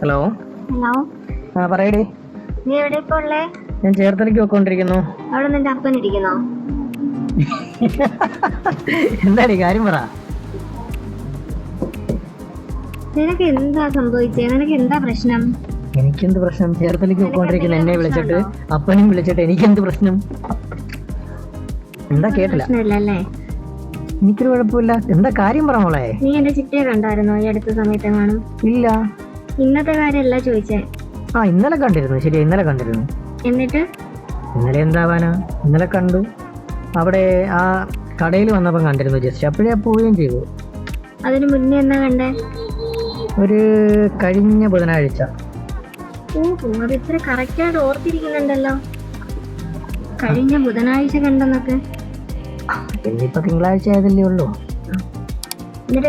Hello. Hello. ആ പറയടി. നീ എവിടെ ഇപ്പൊ ഉള്ളേ? ഞാൻ ചേർത്തലയ്ക്ക് പോയിക്കൊണ്ടിരിക്കുന്നു. അവിടെ നിന്റെ അപ്പൻ ഇരിക്കുന്നോ? എന്താടി കാര്യം പറ. നിനക്ക് എന്താ സംഭവിച്ചേ? നിനക്ക് എന്താ പ്രശ്നം? എനിക്കെന്ത് പ്രശ്നം? ചേർത്തലയ്ക്ക് പോയിക്കൊണ്ടിരിക്കുന്നു. എന്നെ വിളിച്ചിട്ട് അപ്പനും വിളിച്ചിട്ട് എനിക്കെന്ത് പ്രശ്നം? എന്താ കേട്ടില്ല. പ്രശ്നമില്ലല്ലേ? എനിക്കൊരു കുഴപ്പമില്ല. എന്താ കാര്യം പറ മോളെ. നീ എന്റെ ചിറ്റയെ കണ്ടായിരുന്നോ ഈ അടുത്ത സമയത്ത് കാണും? ഇല്ല. ഇന്നത്തെ കാര്യമല്ല ചോദിച്ചേ. ആ ഇന്നലെ കണ്ടിരുന്നു. ശരി, ഇന്നലെ കണ്ടിരുന്നു. എന്നിട്ട്? ഇന്നലെ എന്താവാനാ, ഇന്നലെ കണ്ടു. അവിടെ ആ കടയിൽ വന്നപ്പം കണ്ടിരുന്നു ജസ്റ്റ്. അപ്പോഴേ പോവുകയും ചെയ്തു. അതിന് മുന്നേ എന്നാ കണ്ടേ? ഒരു കഴിഞ്ഞ ബുധനാഴ്ച. ഓഹോ, അത് ഇത്ര കറക്റ്റായിട്ട് ഓർത്തിരിക്കുന്നുണ്ടല്ലോ. കഴിഞ്ഞ ബുധനാഴ്ച കണ്ടെന്നൊക്കെ. ഇന്നിപ്പോ തിങ്കളാഴ്ച ആയതല്ലേ ഉള്ളൂ. എന്നിട്ട്